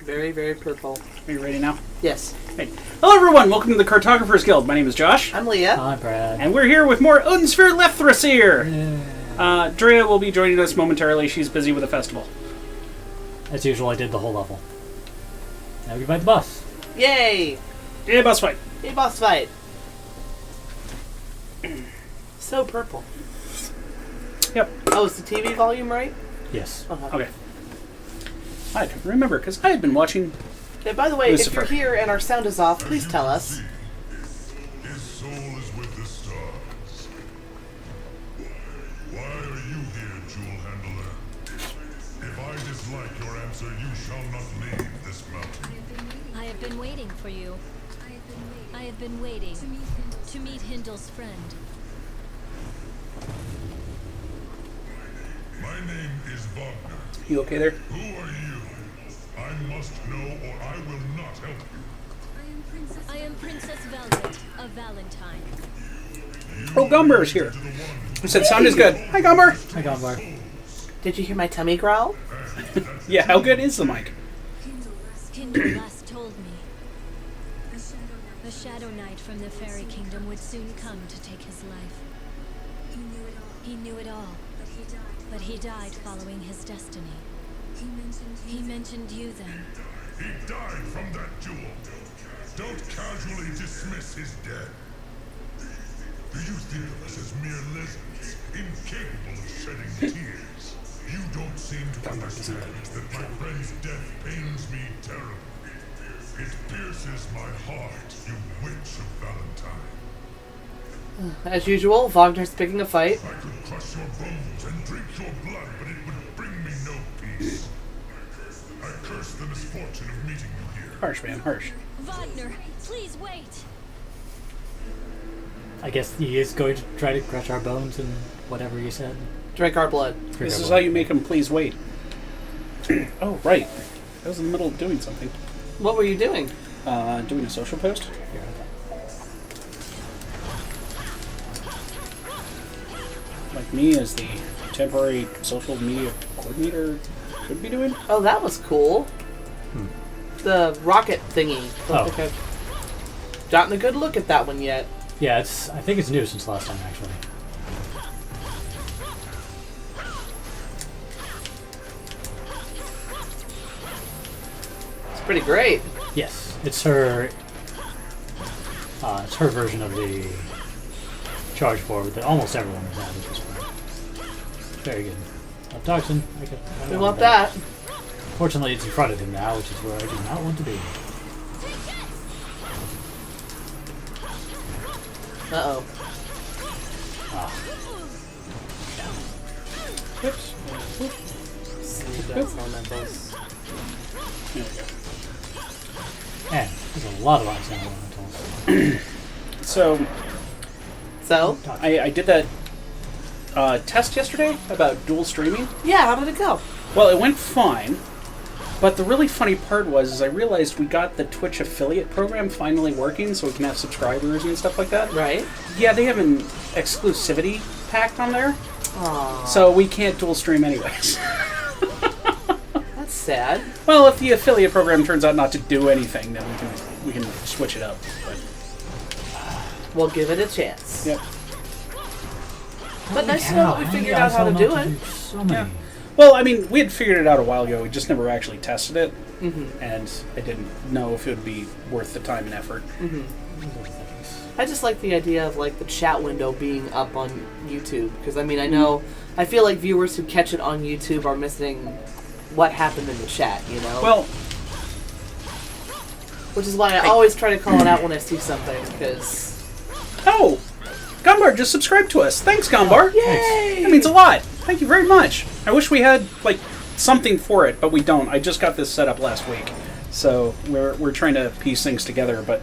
Very, very purple. Are you ready now? Yes. Hey. Hello everyone, welcome to the Cartographers Guild. My name is Josh. I'm Leah. Hi, Brad. And we're here with more Odin Sphere Leifthrasir. Drea will be joining us momentarily. She's busy with a festival. As usual, I did the whole level. Now we can fight the boss. Yay! Yeah, boss fight. Hey, boss fight. So purple. Yep. Oh, is the TV volume right? Yes. Okay. I don't remember, because I had been watching... Yeah, by the way, Lucifer. if you're here and our sound is off, please tell us. His soul is with the stars. Why are you here, Jewel Handler? If I dislike your answer, you shall not leave this mountain. I have been waiting for you. I have been waiting to meet Hindel's friend. My name is Wagner. You okay there? Who are you? I must know or I will not help you. I am Princess Velvet of Valentine. Oh, Gumber's here. Who said sound is good? Hi, Gumber. Hi, Gombar. Did you hear my tummy growl? Yeah, how good is the mic? Hindel last told me the Shadow Knight from the Fairy Kingdom would soon come to take his life. He knew it all, but he died following his destiny. He mentioned you then. He died from that jewel. Don't casually dismiss his dead. Do you think of us as mere lizards, incapable of shedding tears? You don't seem to understand that my friend's death pains me terribly. It pierces my heart, you witch of Valentine. As usual, Wagner's picking a fight. I could crush your bones and drink your blood, but it would bring me no peace. I curse the misfortune of meeting you here. Harsh, man, harsh. Wagner, please wait. I guess he is going to try to crush our bones and whatever you said. Drink our blood. This is how you make him please wait. Oh, right. I was in the middle of doing something. What were you doing? Doing a social post. Like me as the temporary social media coordinator should be doing. Oh, that was cool. The rocket thingy. Don't Oh. think I've gotten a good look at that one yet. Yeah, it's. I think it's new since last time, actually. It's pretty great. Yes, it's her. It's her version of the charge forward that almost everyone has had at this point. Very good. Toxin. I We want that. Fortunately, it's in front of him now, which is where I do not want to be. Uh-oh. Oops. Elementals. There we go. And there's a lot of ice elementals. So, I did that test yesterday about dual streaming. Yeah, how did it go? Well, it went fine, but the really funny part was I realized we got the Twitch affiliate program finally working, so we can have subscribers and stuff like that. Right. Yeah, they have an exclusivity pact on there, Aww. so we can't dual stream anyways. That's sad. Well, if the affiliate program turns out not to do anything, then we can switch it up. But, We'll give it a chance. yep. But nice to know that we figured out how to do it. So many. Yeah. Well, I mean, we had figured it out a while ago. We just never actually tested it, Mm-hmm. and I didn't know if it would be worth the time and effort. Mm-hmm. I just like the idea of like the chat window being up on YouTube because I mean I feel like viewers who catch it on YouTube are missing what happened in the chat, you know. Well, which is why I always try to call it out when I see something because oh, Gumbar just subscribed to us. Thanks, Gumbar. yay! That means a lot. Thank you very much. I wish we had like something for it, but we don't. I just got this set up last week, so we're trying to piece things together. But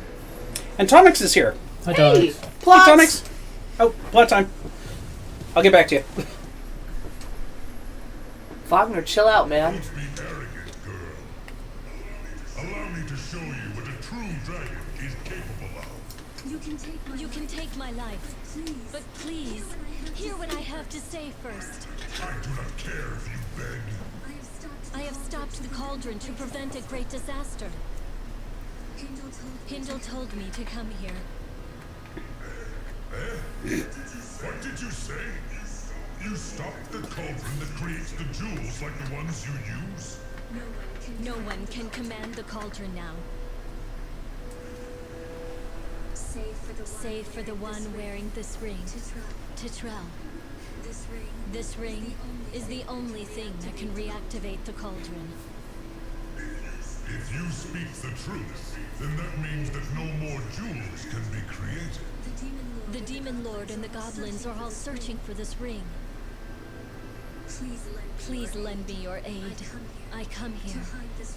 and Tomix is here. Hi, Hey, dogs. plots! Hey, Tomix. Oh, blood time. I'll get back to you. Wagner, chill out, man. Don't be arrogant, girl. Allow me to show you what a true dragon is capable of. You can take my life, but please, hear what I have to say first. I do not care if you beg. I have stopped the call cauldron to prevent a great disaster. Hindle told me to come here. What did you say? You stopped the cauldron that creates the jewels like the ones you use? No one can command the cauldron now. Save for the one wearing this ring. Titrel. This ring is the only thing that can reactivate the cauldron. If you speak the truth, then that means that no more jewels can be created. The Demon Lord and the goblins are all searching for this ring. Please lend me your aid. I come here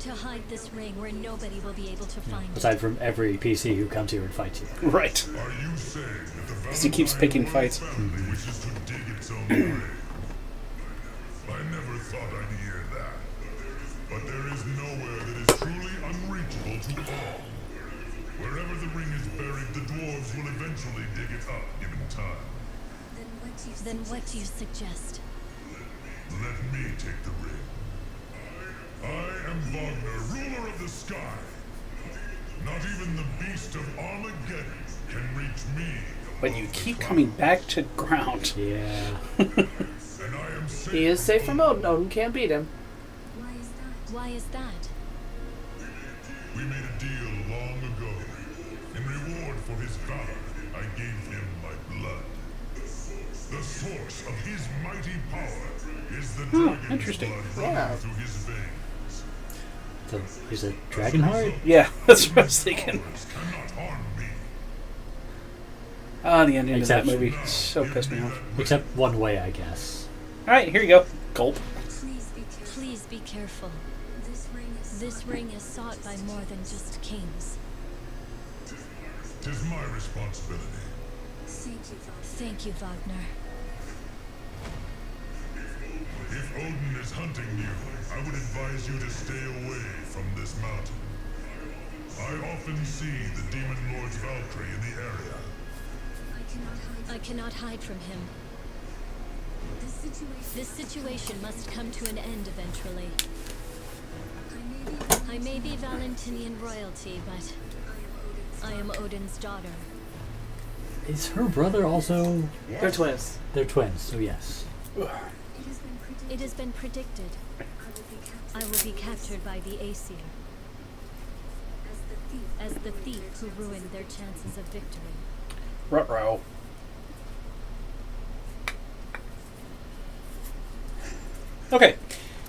to hide this ring where nobody will be able to find it. Aside from every PC who comes here and fights you. Right. Are you saying that the Because he keeps picking fights. family wishes to dig its own grave? I never thought I'd hear that. But there is nowhere that is truly unreachable to all. Wherever the ring is buried, the dwarves will eventually dig it up, given time. Then what do you suggest? Let me take the ring. I am Wagner, ruler of the sky. Not even the beast of Armageddon can reach me. But you keep coming back to ground. Yeah. And I am safe. He is safe from Odin. Odin can't beat him. Why is that? We made a deal long ago. In reward for his valor, I gave him my blood. The source of his mighty power is the dragon's interesting. blood running Yeah. through his veins. So he's a dragon heart? Yeah, that's what I was thinking. Powers cannot harm me. Ah, the ending Except- of that movie so pissed me off. Except one way, I guess. Alright, here you go. Gulp. Please be careful. This ring is sought by more than just kings. 'Tis my responsibility. Thank you, Wagner. If Odin is hunting you, I would advise you to stay away from this mountain. I often see the Demon Lord's Valkyrie in the area. I cannot hide from him. This situation must come to an end eventually. I may be Valentinian royalty, but I am Odin's daughter. Is her brother also... They're twins. They're twins, so yes. It has been predicted. I will be captured by the Aesir as the thief who ruined their chances of victory. Ruh-roh. Okay,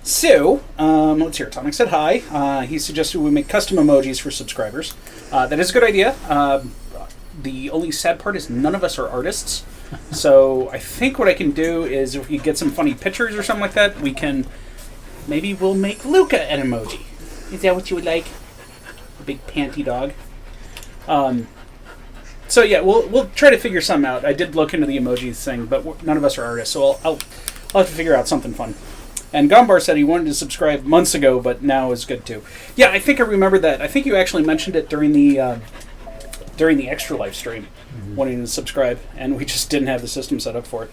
so, let's hear. Atomic said hi. He suggested we make custom emojis for subscribers. That is a good idea. The only sad part is none of us are artists. So I think what I can do is if we get some funny pictures or something like that, we can... Maybe we'll make Luca an emoji. Is that what you would like? A big panty dog. So yeah, we'll try to figure something out. I did look into the emojis thing, but none of us are artists, so I'll have to figure out something fun. And Gombar said he wanted to subscribe months ago, but now is good too. Yeah, I think I remember that. I think you actually mentioned it during the extra live stream, wanting to subscribe, and we just didn't have the system set up for it.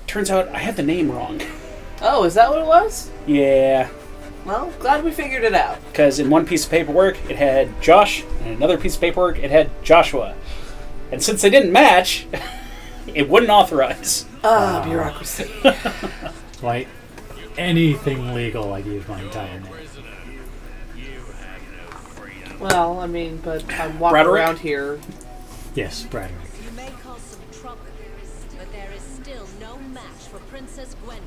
Turns out I had the name wrong. Oh, is that what it was? Yeah, Well, glad we figured it out. because in one piece of paperwork it had Josh, and in another piece of paperwork it had Joshua. And since they didn't match, it wouldn't authorize. Bureaucracy. Like, anything legal, I use my entire name. Well, I mean, but I'm walking Broderick? around here. Yes, Bradley. You may cause some trouble, but there is still no match for Princess Gwendolyn.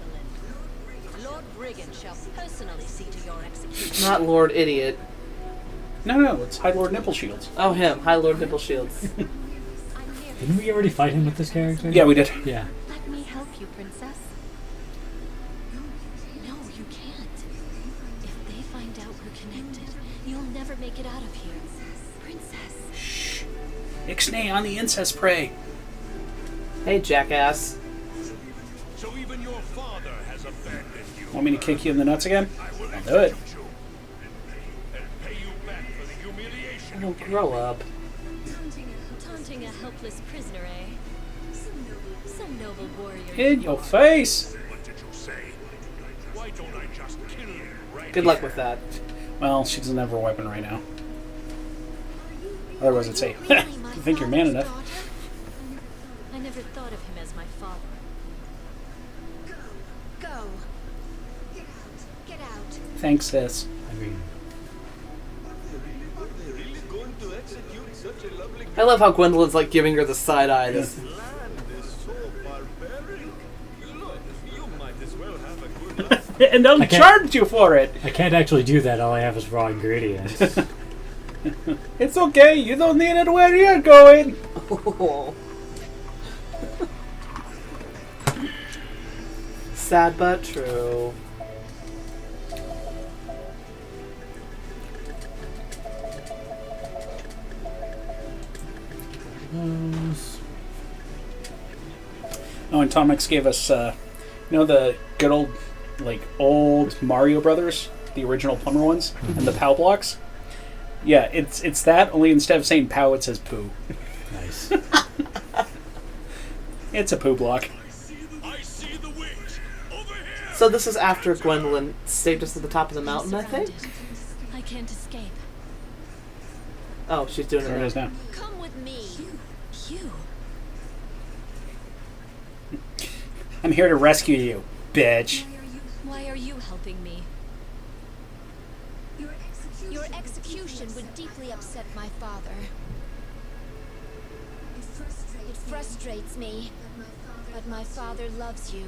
Lord Brigand shall personally see to your execution. Not Lord Idiot. No, it's High Lord Nipple Shields. Oh, him. High Lord Nipple Shields. I'm here. Didn't we already fight him with this character? Yeah, we did. Yeah. Let me help you, Princess. No, you can't. If they find out we're connected, you'll never make it out of here. Princess. Shh. Ixnay on the incest prey. Hey, jackass. So even your father has abandoned you. Want me to kick you in the nuts again? I will I'll do it. execute you and pay you back for the humiliation Oh, you gave grow me. up. Taunting a helpless prisoner, eh? Some noble warrior. In your face. What did you say? Why don't I just kill you right Good luck with that. Well, she doesn't have her weapon right now. Otherwise, I'd say, Really you my think you're man father's enough. daughter? I never thought of him as my father. Go. Get out. Thanks, sis. I mean, I love how Gwendolyn's like giving her the side eye. This. And they'll I can't- charge you for it. I can't actually do that. All I have is raw ingredients. It's okay. You don't need it where you're going. Sad but true. Oh, and Tomix gave us, the good old, old Mario Brothers, the original plumber ones, and the POW blocks? Yeah, it's that, only instead of saying POW, it says poo. Nice. It's a poo block. I see the witch! Over here! So this is after Gwendolyn saved us at the top of the mountain, I think? Surrounded. I can't escape. Oh, she's doing There it is it now. Come with me. You. I'm here to rescue you, bitch. Why are you helping me? Your execution would deeply upset my father. It frustrates me, but my father loves you.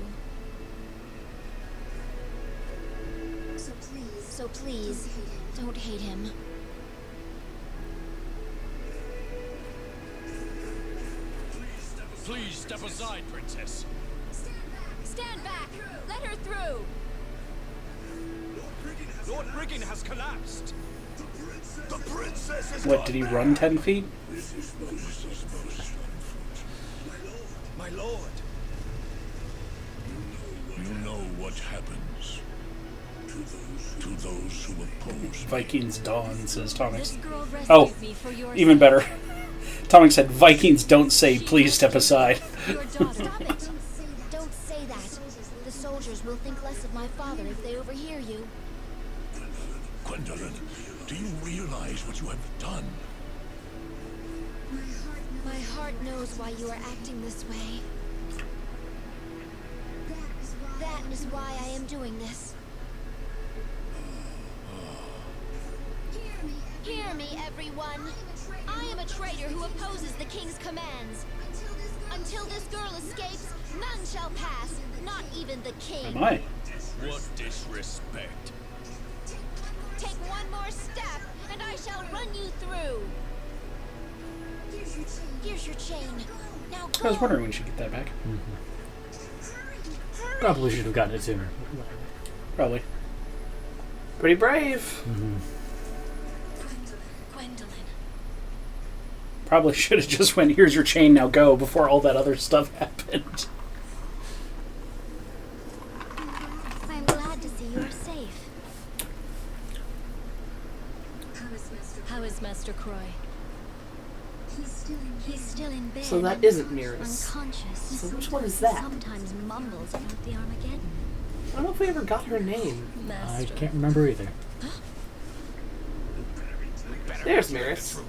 So please, don't hate him. Please step aside, princess. Stand back! Let her through! Lord Brigand has collapsed. The princess is What, did he run 10 feet? My lord. You know what happens to those who oppose. Vikings dawn, says This Tomix. girl rescued Oh, me for your even sake. better. Tomix said, Vikings don't say, please step aside. Your daughter. Stop it! Don't say that. The soldiers will think less of my father if they overhear you. Gwendolyn, do you realize what you have done? My heart knows why you are acting this way. That is why I am doing this. Hear me, everyone. I am a traitor who opposes the king's commands. Until this girl escapes, none shall pass, not even the king. Am I? What disrespect. Take one more step, and I shall run you through. Here's your chain. Now go. I was wondering when we should get that back. Probably should have gotten it sooner. Probably. Pretty brave. Gwendolyn. Probably should have just went, here's your chain, now go, before all that other stuff happened. I'm glad to see you are safe. How is Master Croy? He's still in bed. So that isn't Miras. Unconscious. So which one is that? Sometimes mumbles about the Armageddon. I don't know if we ever got her name. I Master. can't remember either. There's Miras.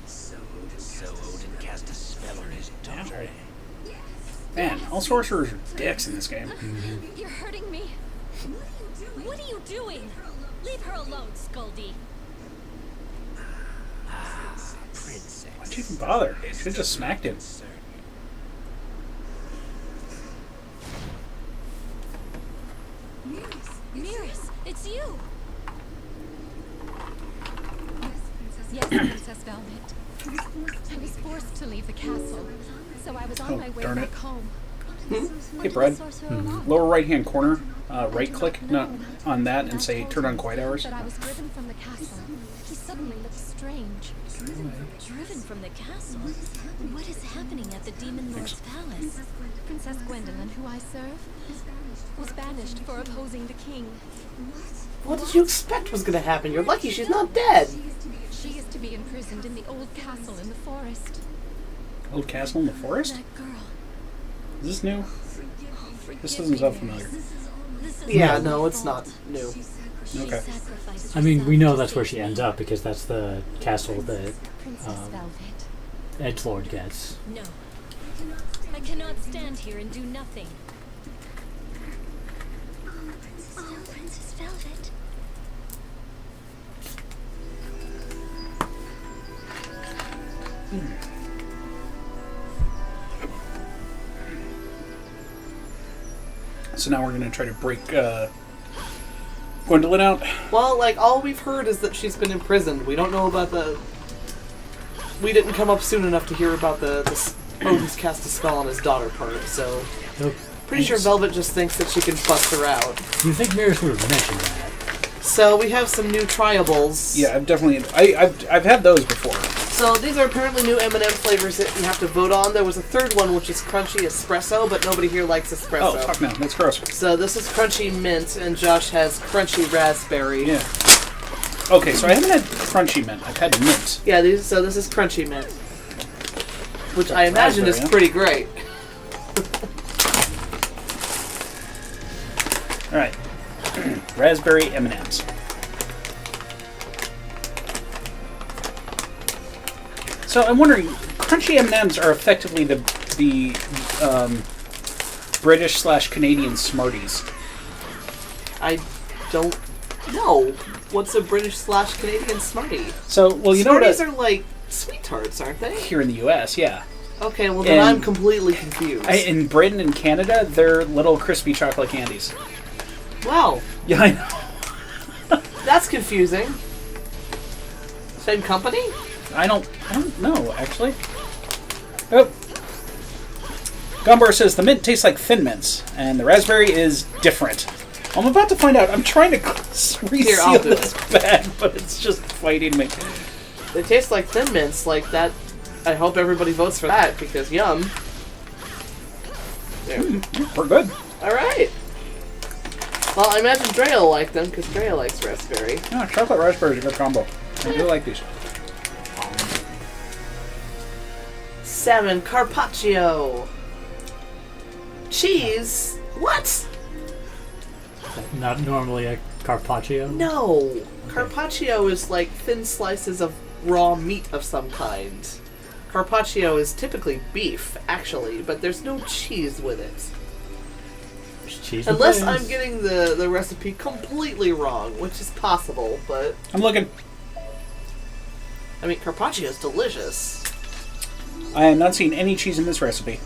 So Odin cast a spell on his daughter. Man, all sorcerers are dicks in this game. You're hurting me. What are you doing? Leave her alone, Skuldy. Princess. Why'd you even bother? Should have just smacked him. Miras, it's you. Yes, Princess Velvet. I was forced to leave the castle, so I was on Oh, my way darn back it. home. Hey, Brad. Lower right hand corner, right click on that and say turn on quiet hours. That I was driven from the castle. He suddenly looked strange. Driven from the castle. What is happening at the Demon Lord's palace? Princess Gwendolyn, who I serve, was banished for opposing the king. What did you expect was going to happen? You're lucky she's not dead. She is to be imprisoned in the old castle in the forest. Old castle in the forest? That girl. Is this new? Forgive This me, doesn't sound Miras. familiar. This is Yeah, all my no, it's fault. not new. She Okay. sacrificed I mean, we herself know to that's where save she me. ends up because that's the castle that Princess Velvet. Edgelord gets. No. I cannot stand here and do nothing. Oh, Princess Velvet. So now we're going to try to break Gwendolyn out. Well, like, all we've heard is that she's been imprisoned. We don't know about the... We didn't come up soon enough to hear about the Odin's cast a spell on his daughter part, so... So, Pretty sure Velvet just thinks that she can bust her out. do you think Mirrors would have mentioned that? So we have some new triables. Yeah, I've definitely... I've had those before. So these are apparently new M&M flavors that you have to vote on. There was a third one, which is crunchy espresso, but nobody here likes espresso. Oh, fuck no. That's gross. So this is crunchy mint, and Josh has crunchy raspberry. Yeah. Okay, so I haven't had crunchy mint. I've had mint. Yeah, so this is crunchy mint, which I imagine is Raspberry, huh? pretty great. All right. Raspberry M&Ms. So I'm wondering, crunchy M&Ms are effectively the British/Canadian Smarties. I don't know. What's a British/Canadian Smartie? So, well, you know Smarties what? are like sweet tarts, aren't they? Here in the U.S., yeah. Okay, well then And- I'm completely confused. In Britain and Canada, they're little crispy chocolate candies. Wow, Yeah, I know. that's confusing. Same company? I don't know, actually. Oh. Gumbar says the mint tastes like Thin Mints, and the raspberry is different. I'm about to find out. I'm trying to Here, I'll reseal do this bag, but it's just fighting me. They taste like Thin Mints, like that. I hope everybody votes for that, because yum. There. We're good. Alright. Well, I imagine Drea will like them, because Drea likes raspberry. Oh, chocolate raspberry is a good combo. I do like these. Salmon carpaccio. Cheese? What? Not normally a carpaccio? No. Carpaccio is like thin slices of raw meat of some kind. Carpaccio is typically beef, actually, but there's no cheese with it. There's cheese and Unless things. I'm getting the recipe completely wrong, which is possible, but... I'm looking. I mean, carpaccio is delicious. I am not seeing any cheese in this recipe.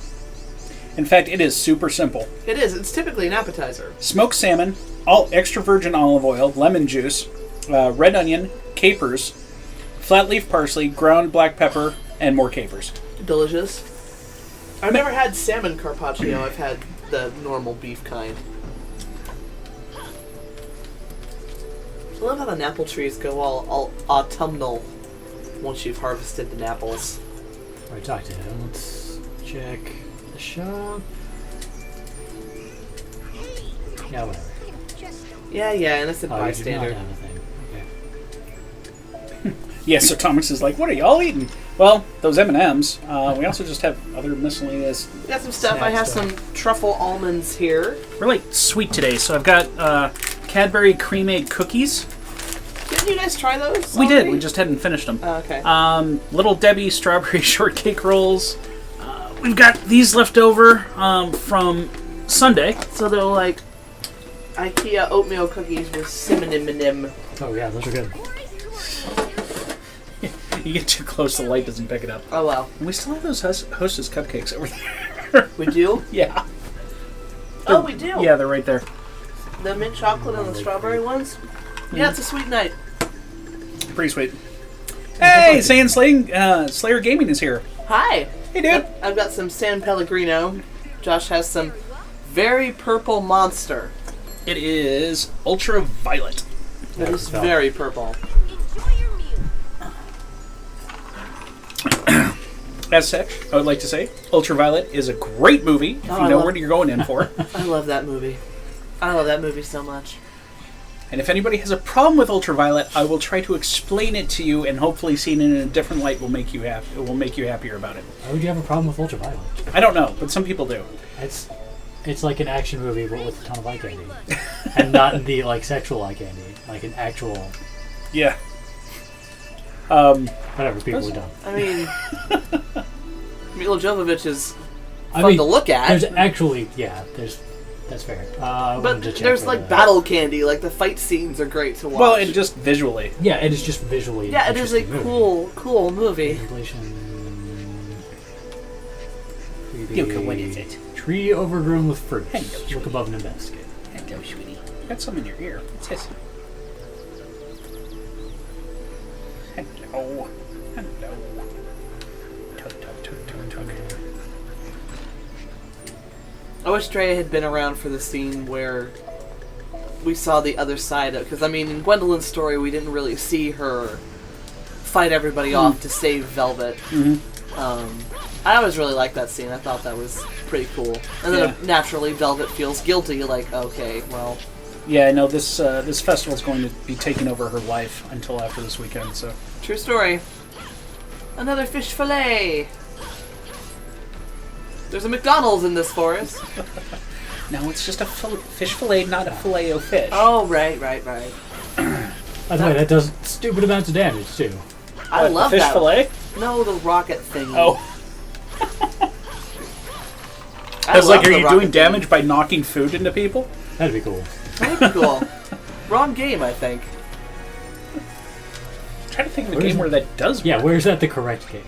In fact, it is super simple. It is. It's typically an appetizer. Smoked salmon, all extra virgin olive oil, lemon juice, red onion, capers, flat leaf parsley, ground black pepper, and more capers. Delicious. I've never had salmon carpaccio. I've had the normal beef kind. I love how the apple trees go all autumnal once you've harvested the apples. I talked to him. Let's check the shop. Yeah, whatever. Yeah, innocent Oh, you do not bystander. have a thing. Okay. Yeah, so Thomas is like, what are y'all eating? Well, those M&Ms. We also just have other miscellaneous... We got some stuff. Snack I have stuff. some truffle almonds here. We're like sweet today, so I've got Cadbury Cream Egg cookies. Didn't you guys try those? We did, already? we just hadn't finished them. Oh, okay. Little Debbie strawberry shortcake rolls. We've got these left over from Sunday. So they're like IKEA oatmeal cookies with cinnamon. Oh yeah, those are good. You get too close, the light doesn't pick it up. Oh well. And we still have those Hostess cupcakes over there. We do? Yeah. Oh, we do. Yeah, they're right there. The mint chocolate and the strawberry ones. Yeah, it's a sweet night. Pretty sweet. Hey, Saiyan Slayer Gaming is here. Hi. Hey, dude. I've got some San Pellegrino. Josh has some very purple monster. It is ultraviolet. It is Velvet. very purple. Enjoy your meal. As such, I would like to say, Ultraviolet is a great movie if Oh, you I know love- what you're going in for. I love that movie. I love that movie so much. And if anybody has a problem with Ultraviolet, I will try to explain it to you, and hopefully seeing it in a different light will make you happy. It will make you happier about it. Why would you have a problem with ultraviolet? I don't know, but some people do. It's like an action movie but with a ton of eye candy, and not the like sexual eye candy. like an actual Yeah. whatever people have done. I mean, Milo Jovovich is I fun mean, to look at. There's actually that's fair. I but wanted to check there's for like the- battle candy. Like the fight scenes are great to watch. Well, and just visually. Yeah, it is just visually. yeah, it is a interesting movie. cool movie. Translation. Yuka, what is it? Tree overgrown with fruit. Hello, Look above and investigate. Hello, sweetie. Got some in your ear. What's this? Hello. Hello. Tug, tug, tug, tug, tug. I wish Drea had been around for the scene where we saw the other side of. Because I mean, in Gwendolyn's story, we didn't really see her fight everybody off to save Velvet. I always really liked that scene. I thought that was pretty cool. And then naturally, Velvet feels guilty. Like, okay, well, Yeah, no, this festival's going to be taking over her life until after this weekend, so. true story. Another fish fillet. There's a McDonald's in this forest. No, it's just a fish fillet, not a filet o fish. Oh, right. By the way, that does stupid amounts of damage too. I What, love the fish that. fillet? No, the rocket thing. Oh. I I was like, love are the you rocket doing damage by knocking food into people? That'd be cool. thing. That'd be cool. Wrong game, I think. I'm trying to think of a Where is game it? where that does Yeah, work. where's that the correct game?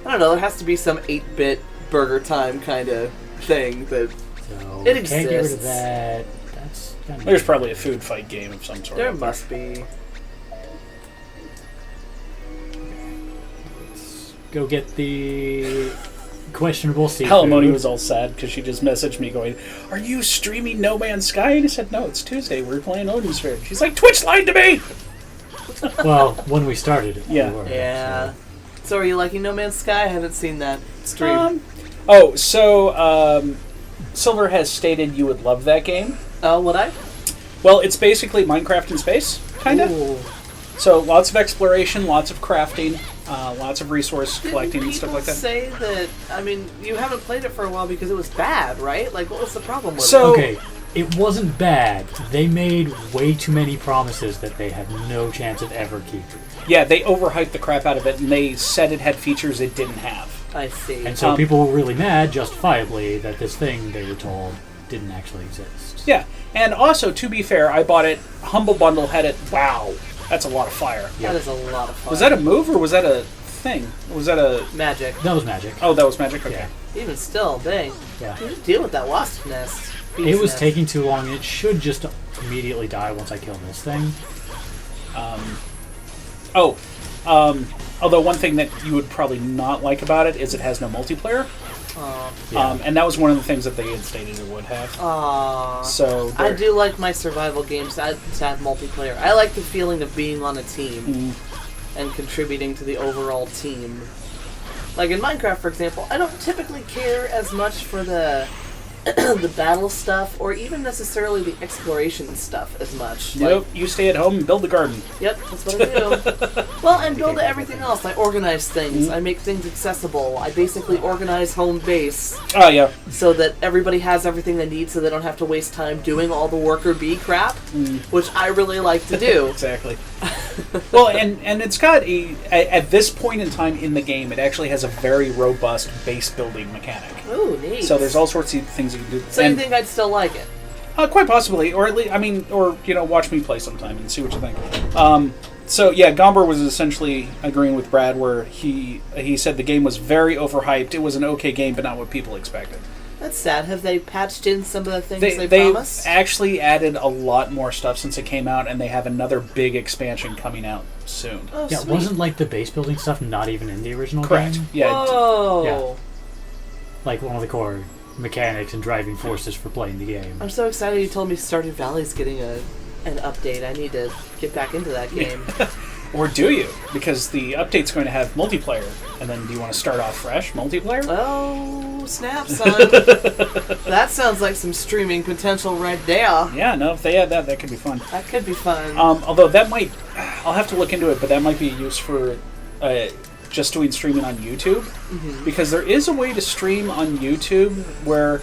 I don't know. There has to be some 8-bit Burger Time kind of thing that So It can't get rid of exists. that. That's kind of There's probably a food fight game of some sort. there out must be. go get the questionable seafood. Alimony was all sad because she just messaged me going, "Are you streaming No Man's Sky?" And I said, "No, it's Tuesday. We're playing Odin Sphere." She's like, "Twitch lied to me!" Well, when we started it. Yeah. we were, Yeah. so- So are you liking No Man's Sky? I haven't seen that stream. Silver has stated you would love that game. Oh, would I? Well, it's basically Minecraft in space, kind of. Ooh. So lots of exploration, lots of crafting, lots of resource Didn't collecting and stuff people like that. say that? I mean, you haven't played it for a while because it was bad, right? Like, what was the problem with So- it? Okay, it wasn't bad. They made way too many promises that they had no chance of ever keeping. Yeah, they overhyped the crap out of it, and they said it had features it didn't have. I see. And so Um, people were really mad, justifiably, that this thing they were told didn't actually exist. Yeah, and also, to be fair, I bought it, Humble Bundle had it, wow, that's a lot of fire. That is a lot of fun. Was that a move, or was that a thing? Was that a... magic? That was magic. Oh, that was magic? Okay. Yeah. Even still, dang. Yeah. How do you deal with that wasp nest? It was nest? taking too long. It should just immediately die once I kill this thing. Although one thing that you would probably not like about it is it has no multiplayer. Yeah. And that was one of the things that they had stated it would have. Aww. So I there- do like my survival games to have multiplayer. I like the feeling of being on a team and contributing to the overall team. Like in Minecraft, for example, I don't typically care as much for the the battle stuff or even necessarily the exploration stuff as much. Nope, you stay at home and build the garden. Yep, that's what I do. Well, and build everything else. I organize things. I make things accessible. I basically organize home base Oh, yeah. so that everybody has everything they need so they don't have to waste time doing all the worker bee crap, which I really like to do. Exactly. Well, and it's got at this point in time in the game, it actually has a very robust base building mechanic. Ooh, neat. So there's all sorts of things you can do. So you think I'd still like it? Quite possibly, or at least, I mean, or, watch me play sometime and see what you think. So yeah, Gomber was essentially agreeing with Brad where he said the game was very overhyped. It was an okay game, but not what people expected. That's sad. Have they patched in some of the things they They've promised? actually added a lot more stuff since it came out, and they have another big expansion coming out soon. Oh, Yeah, sweet. wasn't like the base building stuff not even in the original Correct. game? Yeah. Whoa. Yeah. Like one of the core mechanics and driving forces for playing the game. I'm so excited you told me Stardew Valley's getting an update. I need to get back into that game. Or do you? Because the update's going to have multiplayer, and then do you want to start off fresh multiplayer? Oh, snap, son. That sounds like some streaming potential right there. Yeah, no, if they add that, that could be fun. That could be fun. Although that might, I'll have to look into it, but that might be a use for just doing streaming on YouTube, because there is a way to stream on YouTube where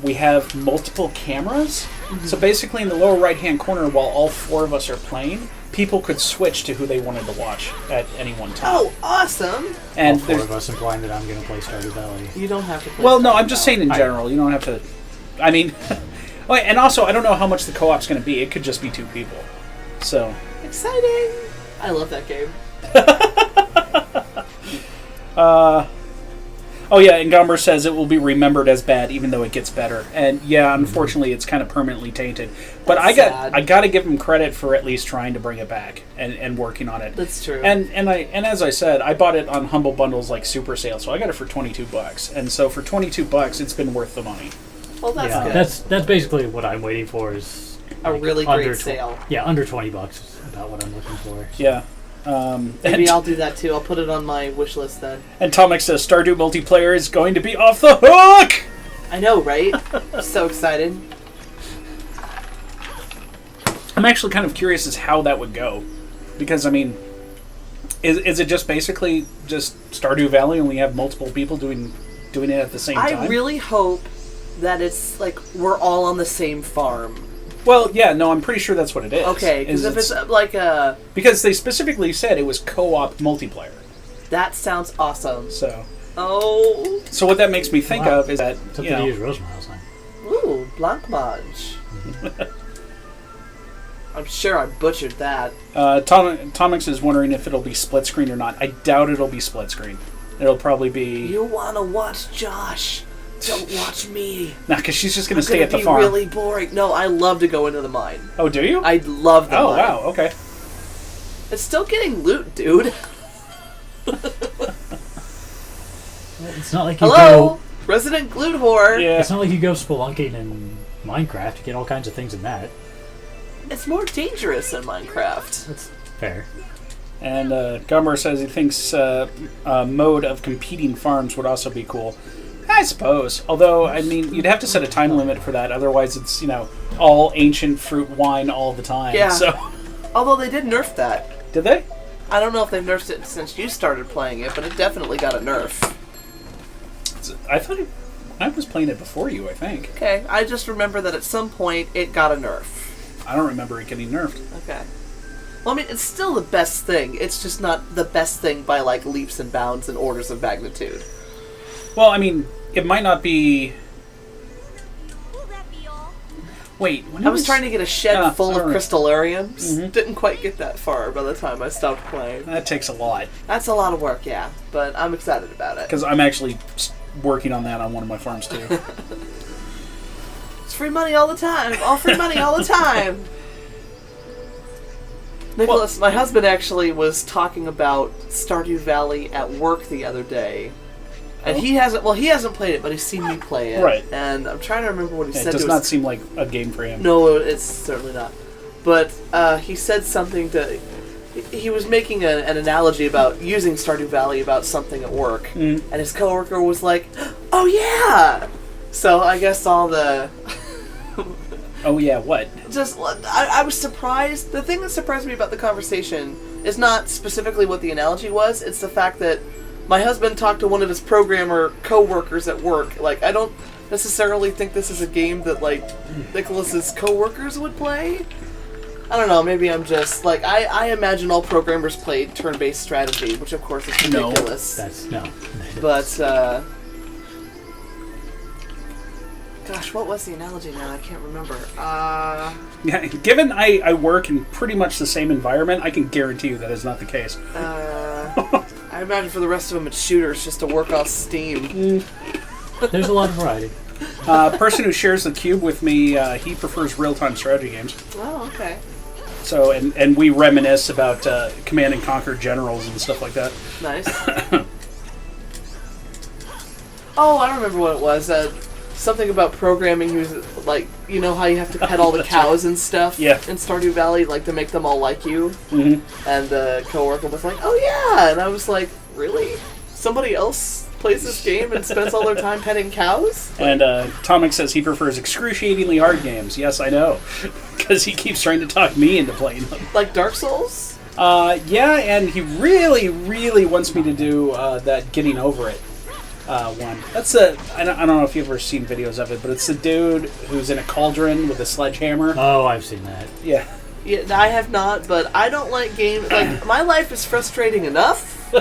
we have multiple cameras. So basically in the lower right-hand corner, while all 4 of us are playing, people could switch to who they wanted to watch at any one time. Oh, awesome! And All 4 of us implying that I'm going to play Stardew Valley. You don't have to play well, no, Stardew I'm just saying in Valley. general. You don't have to... I mean... oh, and also, I don't know how much the co-op's going to be. It could just be 2 people. So... Exciting! I love that game. Oh yeah, and Gomber says it will be remembered as bad even though it gets better. And yeah, unfortunately it's kind of permanently tainted. But That's sad. I got to give him credit for at least trying to bring it back and working on it. That's true. And as I said, I bought it on Humble Bundles like super sale, so I got it for $22. And so for $22 it's been worth the money. Well, that's Yeah, good. that's basically what I'm waiting for is A really under great sale. Yeah, under $20 is about what I'm looking for. Yeah. Maybe I'll do that too. I'll put it on my wish list then. And Tomic says Stardew multiplayer is going to be off the hook! I know, right? So excited. I'm actually kind of curious as how that would go. Because, I mean, is it just basically just Stardew Valley and we have multiple people doing it at the same time? I really hope that it's like we're all on the same farm. Well, yeah, no, I'm pretty sure that's what it is. Okay, because if it's like a... Because they specifically said it was co-op multiplayer. That sounds awesome. So Oh. what that makes me think Wow. of is that, It's up you to know... use Rosemile's time. Ooh, Blancmange. I'm sure I butchered that. Tomix is wondering if it'll be split screen or not. I doubt it'll be split screen. It'll probably be... You want to watch Josh? Don't watch me. Nah, because she's just going to It's stay gonna at the be farm. really boring. No, I love to go into the mine. Oh, do you? I love the Oh, mine. wow, okay. It's still getting loot, dude. It's not like you Hello? go. Resident Glute Whore. Yeah. It's not like you go spelunking in Minecraft. You get all kinds of things in that. It's more dangerous in Minecraft. That's fair. And Gummer says he thinks a mode of competing farms would also be cool. I suppose. Although, I mean, you'd have to set a time limit for that. Otherwise, it's, you know, all ancient fruit wine all the time. Yeah. So, Although they did nerf that. did they? I don't know if they've nerfed it since you started playing it, but it definitely got a nerf. I thought I was playing it before you, I think. Okay, I just remember that at some point it got a nerf. I don't remember it getting nerfed. Okay. Well, I mean, it's still the best thing. It's just not the best thing by, like, leaps and bounds and orders of magnitude. Well, I mean, it might not be... Will that be all? Wait, when I was trying to get a shed full of alright. crystallariums. Mhm. Didn't quite get that far by the time I stopped playing. That takes a lot. That's a lot of work, yeah. But I'm excited about it. Because I'm actually working on that on one of my farms, too. It's free money all the time. All free money all the time. Nicholas, my husband actually was talking about Stardew Valley at work the other day. And he hasn't played it, but he's seen me play it. Right. And I'm trying to remember what he It said. does to not us. seem like a game for him. No, it's certainly not. But he said something to... He was making an analogy about using Stardew Valley about something at work. Mm. And his coworker was like, oh yeah! So I guess all the... Oh, yeah, what? Just, I was surprised. The thing that surprised me about the conversation is not specifically what the analogy was. It's the fact that my husband talked to one of his programmer co-workers at work. Like, I don't necessarily think this is a game that, like, Nicholas's co-workers would play. I don't know, maybe I'm just, like, I imagine all programmers played turn-based strategy, which of course is No. ridiculous. No. But, gosh, what was the analogy now? I can't remember. Yeah, given I work in pretty much the same environment, I can guarantee you that is not the case. I imagine for the rest of them it's shooters just to work off steam. There's a lot of variety. Person who shares the cube with me, he prefers real-time strategy games. Oh, okay. So, and we reminisce about Command and Conquer generals and stuff like that. Nice. Oh, I remember what it was. Something about programming. He was like, you know how you have to pet all the cows and stuff Yeah. in Stardew Valley, like to make them all like you? Mm-hmm. And the coworker was like, oh yeah! And I was like, really? Somebody else plays this game and spends all their time petting cows? And Tomic says he prefers excruciatingly hard games. Yes, I know. Because he keeps trying to talk me into playing them. Like Dark Souls? Yeah, and he really, really wants me to do that Getting Over It. one. That's I don't know if you've ever seen videos of it, but it's the dude who's in a cauldron with a sledgehammer. Oh, I've seen that. Yeah. Yeah, I have not, but I don't like games. Like, my life is frustrating enough.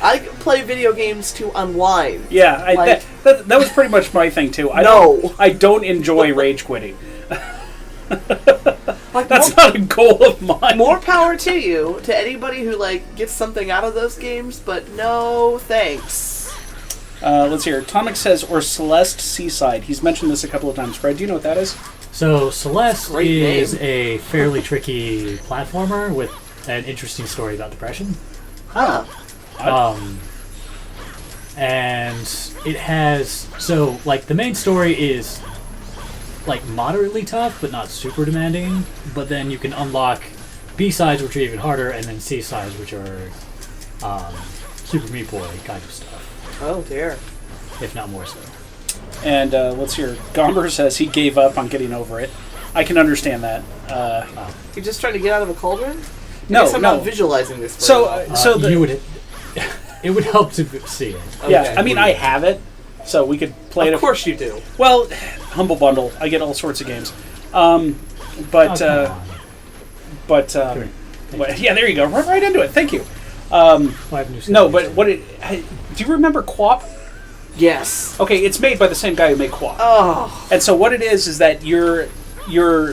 I play video games to unwind. Yeah, that was pretty much my thing too. I don't enjoy rage quitting. Like, That's not a goal of mine. More power to you, to anybody who like gets something out of those games, but no thanks. Let's hear. Tomic says, or Celeste Seaside. He's mentioned this a couple of times. Fred, do you know what that is? So Celeste Great is name. a fairly tricky platformer with an interesting story about depression. Huh. And it has, so like the main story is like moderately tough but not super demanding, but then you can unlock B-sides which are even harder, and then C-sides which are Super Meat Boy kind of stuff, Oh dear. if not more so. And let's hear. Gomber says he gave up on getting over it. I can understand that. You're just trying to get out of a cauldron? No, I guess I'm no. not visualizing this. Very So, well. You would it would help to see it. yeah, Okay. I mean, I have it, so we could play it. Of course you do. Well, Humble Bundle. I get all sorts of games. But Oh, come on. well, yeah, there you go. Right into it. Thank you. Well, I have new No, skills. but do you remember Quap? Yes. Okay, it's made by the same guy who made Quap. Oh. And so what it is that your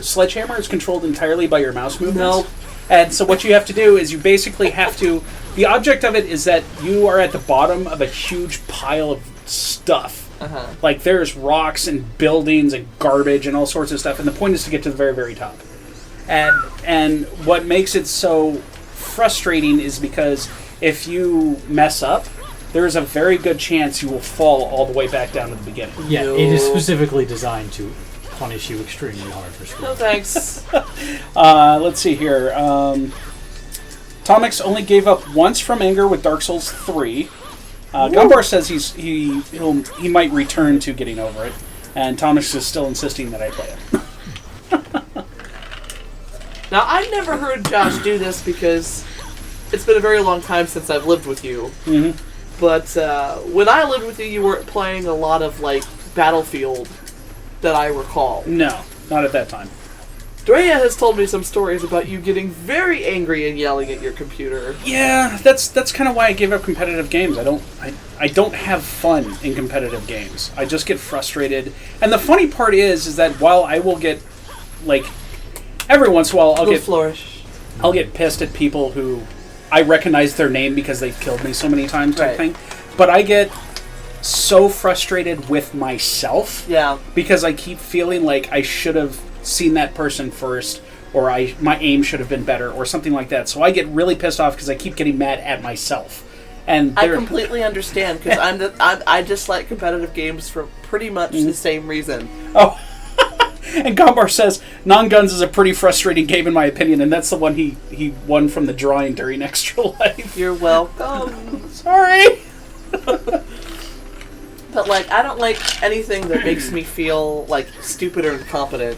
sledgehammer is controlled entirely by your mouse movements. Nope. And so what you have to do is you basically have to... The object of it is that you are at the bottom of a huge pile of stuff. Uh-huh. Like, there's rocks and buildings and garbage and all sorts of stuff, and the point is to get to the very, very top. And what makes it so frustrating is because if you mess up, there is a very good chance you will fall all the way back down to the beginning. Yeah, No. it is specifically designed to punish you extremely hard for school. No thanks. Let's see here. Tomix only gave up once from anger with Dark Souls 3. Gumbar says he might return to getting over it, and Tomix is still insisting that I play it. Now, I've never heard Josh do this because it's been a very long time since I've lived with you. Mm-hmm. But when I lived with you, you weren't playing a lot of, like, Battlefield that I recall. No, not at that time. Drea has told me some stories about you getting very angry and yelling at your computer. Yeah, that's kind of why I gave up competitive games. I don't have fun in competitive games. I just get frustrated. And the funny part is that while I will get, like, every once in a while I'll get pissed at people who I recognize their name because they've killed me so many times type Right. thing. But I get so frustrated with myself. Yeah. Because I keep feeling like I should have seen that person first, or my aim should have been better, or something like that. So I get really pissed off because I keep getting mad at myself. And I completely understand because I just like competitive games for pretty much the same reason. Oh, and Gombar says Non-Guns is a pretty frustrating game in my opinion, and that's the one he won from the drawing during Extra Life. You're welcome. Sorry. But, like, I don't like anything that makes me feel, like, stupid or incompetent.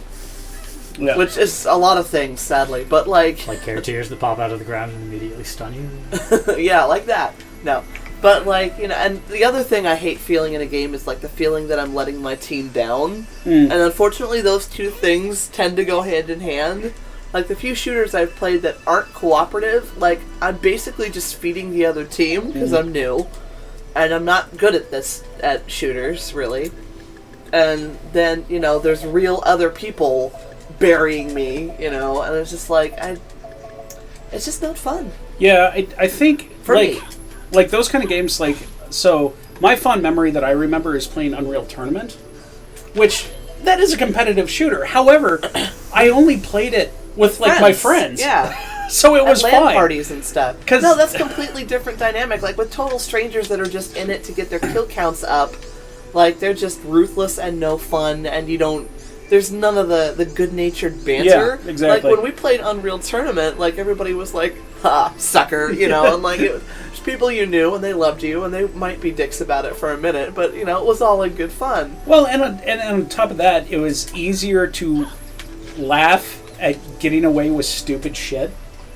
Yeah. Which is a lot of things, sadly. But, like Like tears that pop out of the ground and immediately stun you. yeah, like that. No. But, like, you know, and the other thing I hate feeling in a game is, like, the feeling that I'm letting my team down. And unfortunately, those two things tend to go hand in hand. Like, the few shooters I've played that aren't cooperative, like, I'm basically just feeding the other team because I'm new. And I'm not good at shooters, really. And then, you know, there's real other people burying me, you know, and it's just like, it's just not fun. Yeah, I think For me. like those kind of games, like, so my fond memory that I remember is playing Unreal Tournament, which that is a competitive shooter. However, I only played it with like my friends. Yeah. So it was at LAN fine. parties and stuff. 'Cause- No, that's completely different dynamic. Like with total strangers that are just in it to get their kill counts up, like they're just ruthless and no fun, and you don't. There's none of the good-natured banter. Yeah, exactly. Like when we played Unreal Tournament, like everybody was like, "Ha, sucker," you know, and like it was people you knew and they loved you, and they might be dicks about it for a minute, but you know it was all in good fun. Well, and on top of that, it was easier to laugh at getting away with stupid shit.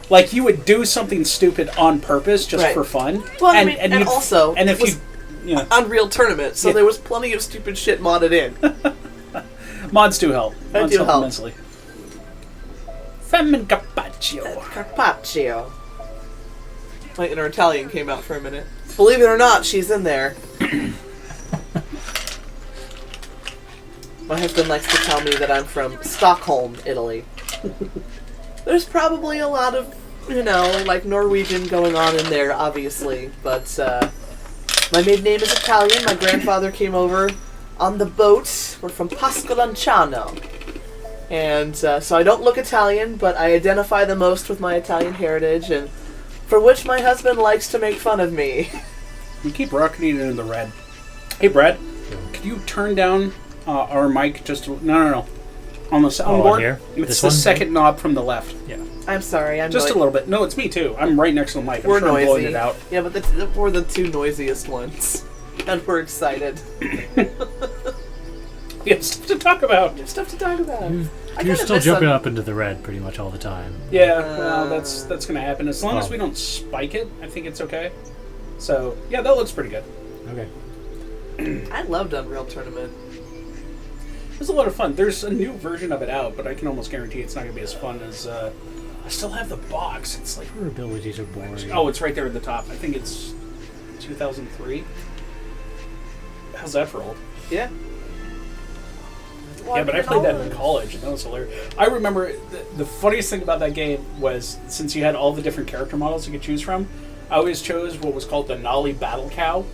Like you would do something stupid on purpose just Right. for fun. Well, I mean, and you'd- also, and it if was you Yeah. Unreal Tournament, so Yeah. there was plenty of stupid shit modded in. Mods do help. They Mods do help help. immensely. Femin Carpaccio. Carpaccio. My inner Italian came out for a minute. Believe it or not, she's in there. My husband likes to tell me that I'm from Stockholm, Italy. There's probably a lot of, like Norwegian going on in there, obviously. But my maiden name is Italian. My grandfather came over on the boat. We're from Pascolanciano. And so I don't look Italian, but I identify the most with my Italian heritage, and for which my husband likes to make fun of me. We keep rocketing into the red. Hey, Brad, could you turn down our mic just no. On the soundboard? here? It's This the one? second knob from the left. Yeah. I'm sorry, I'm Just a little bit. No, it's me too. I'm right next to the mic. I'm We're sure I'm blowing noisy. it out. Yeah, but we're the two noisiest ones. And we're excited. We have stuff to talk about. There's stuff to talk about. You're still jumping up into the red pretty much all the time. Yeah, well, that's going to happen. As long as Oh. we don't spike it, I think it's okay. So, yeah, that looks pretty good. Okay. I loved Unreal Tournament. It was a lot of fun. There's a new version of it out, but I can almost guarantee it's not going to be as fun as... I still have the box. It's like... Your abilities are boring. Oh, it's right there at the top. I think it's 2003. How's that for old? Yeah. Yeah, but I played that in college, and that was hilarious. I remember the funniest thing about that game was, since you had all the different character models you could choose from, I always chose what was called the Nolly Battle Cow.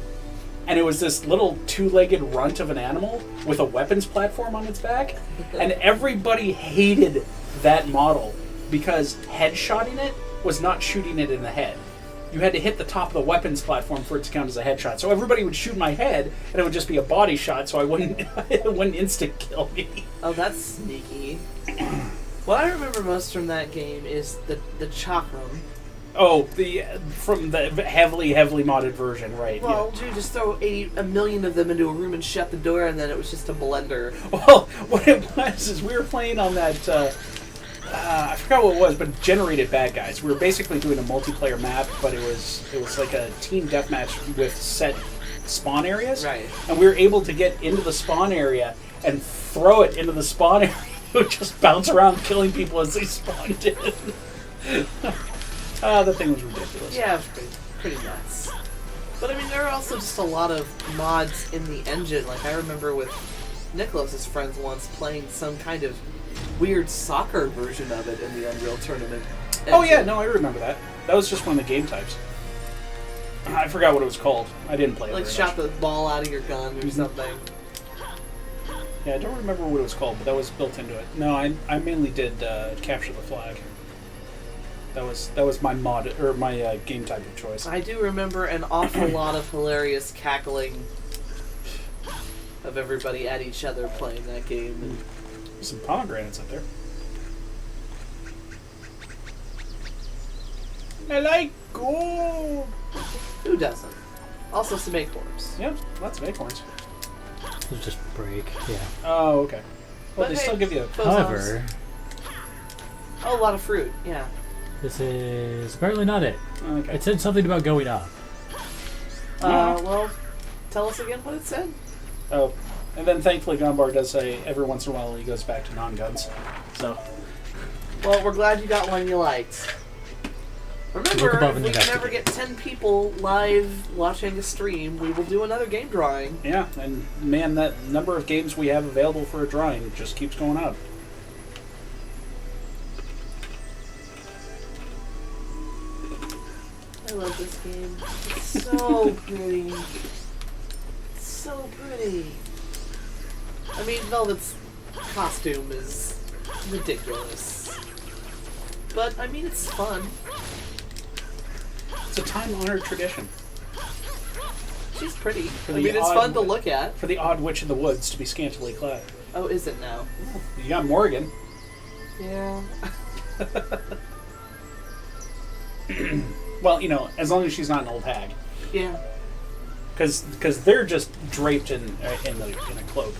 And it was this little two-legged runt of an animal with a weapons platform on its back. And everybody hated that model because headshotting it was not shooting it in the head. You had to hit the top of the weapons platform for it to count as a headshot. So everybody would shoot my head, and it would just be a body shot, so it wouldn't instant kill me. Oh, that's sneaky. What I remember most from that game is the chakram. Oh, from the heavily modded version, right? Well, you just throw a million of them into a room and shut the door, and then it was just a blender. Well, what it was is we were playing on that... I forgot what it was, but generated bad guys. We were basically doing a multiplayer map, but it was like a team deathmatch with set spawn areas. Right. And we were able to get into the spawn area and throw it into the spawn area. It would just bounce around killing people as they spawned in. The thing was ridiculous. Yeah, it was pretty nuts. But I mean, there are also just a lot of mods in the engine. Like, I remember with Nicholas's friends once playing some kind of weird soccer version of it in the Unreal Tournament. Oh yeah, no, I remember that. That was just one of the game types. I forgot what it was called. I didn't play it. Like very shot much. the ball out of your gun or something. Yeah, I don't remember what it was called, but that was built into it. No, I mainly did capture the flag. That was my mod or my game type of choice. I do remember an awful lot of hilarious cackling of everybody at each other playing that game. And Some pomegranates up there. I like gold. who doesn't? Also some acorns. Yep, lots of acorns. It'll just break. Yeah. Oh, okay. Well, But they hey, still give you. bosons. However, Oh, a lot of fruit, yeah. this is apparently not it. Okay. It said something about going up. Well, tell us again what it said. Oh, and then thankfully Gunbar does say every once in a while he goes back to non-guns. So Well, we're glad you got one you liked. Remember, Look above if and we can ever investigate. get 10 people live watching a stream, we will do another game drawing. yeah, and man, that number of games we have available for a drawing just keeps going up. I love this game. It's so pretty. It's so pretty. I mean, Velvet's costume is ridiculous. But, I mean, it's fun. It's a time-honored tradition She's pretty. For I the mean, it's odd- fun to look at. for the odd witch of the woods to be scantily clad. Oh, is it now? You got Morgan. Yeah. Well, you know, as long as she's not an old hag, Yeah. because they're just draped in a cloak.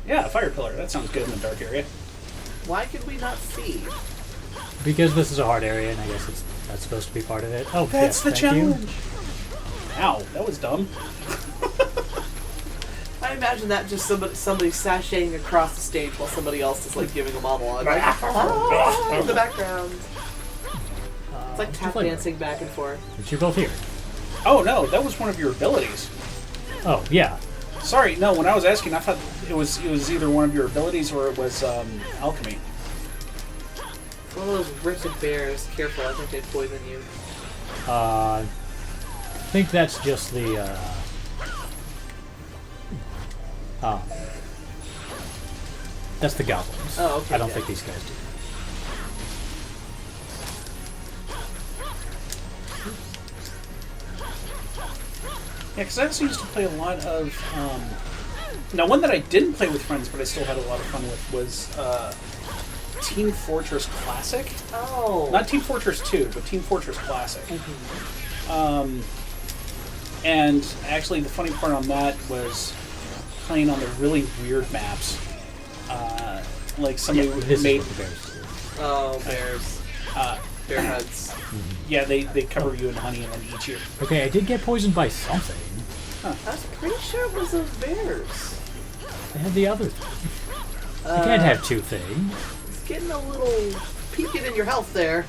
Yeah, a fire pillar. That sounds good in the dark area. Why could we not see? Because this is a hard area, and I guess that's supposed to be part of it. Oh, That's yes, the thank you. challenge. Ow, that was dumb. I imagine that just somebody sashaying across the stage while somebody else is like giving a monologue. Like, in the background. It's like tap dancing back and forth. But you're both here. Oh no, that was one of your abilities. Oh, yeah. Sorry, no, when I was asking, I thought it was either one of your abilities or it was alchemy. It's one of those wretched bears. Careful, I think they poison you. I think that's just the, that's the goblins. Oh, okay. I don't think these guys do. Yeah, because I also used to play a lot of... now, one that I didn't play with friends, but I still had a lot of fun with, was Team Fortress Classic. Oh. Not Team Fortress 2, but Team Fortress Classic. And actually, the funny part on that was playing on the really weird maps. Like somebody made... the bears do. Oh, bears. Bear heads. Yeah, they cover you in honey and then eat you. Okay, I did get poisoned by something. I was pretty sure it was those bears. I had the other thing. You can't have two things. It's getting a little peaking in your health there.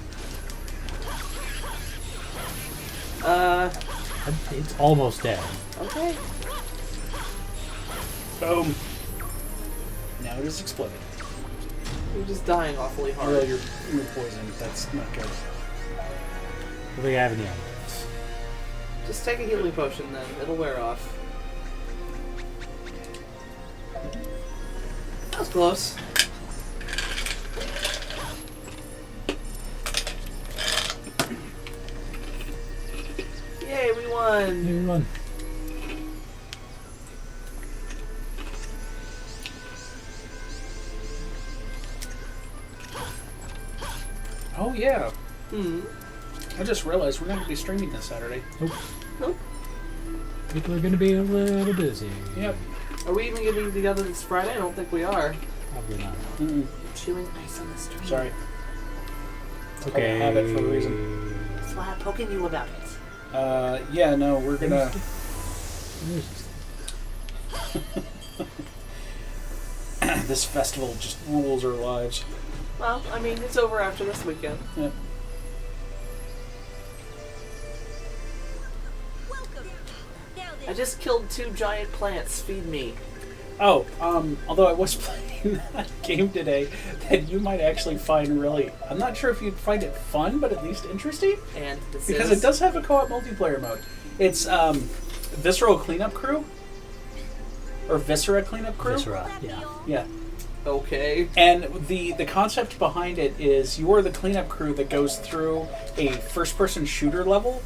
It's almost dead. Okay. Boom. Now it is exploded. You're just dying awfully hard. Well, you're poisoned. That's not good. What do we have in the others? Just take a healing potion then. It'll wear off. That was close. Yay, we won! Here we run. Oh, yeah. Hmm. I just realized we're not going to be streaming this Saturday. Nope. Nope. People are going to be a little busy. Yep. Are we even getting together this Friday? I don't think we are. Probably not. Mm-mm. Chewing ice on the street. Sorry. Okay. I have it for a reason. That's why I'm poking you about it. Yeah, no, we're going to... This festival just rules our lives. Well, I mean, it's over after this weekend. Yep. I just killed 2 giant plants. Feed me. Oh, although I was playing that game today that you might actually find really... I'm not sure if you'd find it fun, but at least interesting. And this Because is... it does have a co-op multiplayer mode. It's Visceral Cleanup Crew. Or Viscera Cleanup Crew. Viscera, yeah. Yeah. Okay. And the concept behind it is you are the cleanup crew that goes through a first-person shooter level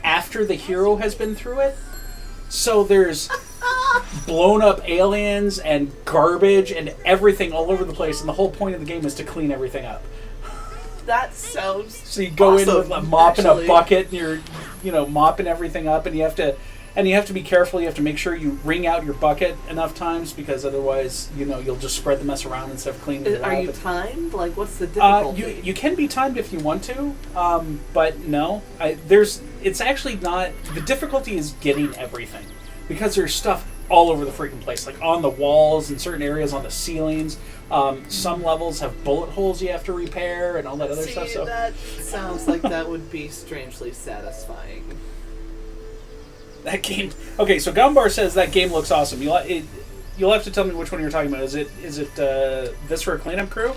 after the hero has been through it. So there's blown-up aliens and garbage and everything all over the place, and the whole point of the game is to clean everything up. That sounds So you go awesome, in with a mop and actually. a bucket, and you're mopping everything up, and you have to be careful. You have to make sure you wring out your bucket enough times, because otherwise, you'll just spread the mess around instead of cleaning it up. Are you timed? Like, what's the difficulty? You can be timed if you want to, but no. It's actually not... The difficulty is getting everything, because there's stuff all over the freaking place, like on the walls, in certain areas, on the ceilings. Some levels have bullet holes you have to repair, and all that other stuff. So that sounds like that would be strangely satisfying. that game... Okay, so Gumbar says that game looks awesome. You'll have to tell me which one you're talking about. Is it Viscera Cleanup Crew?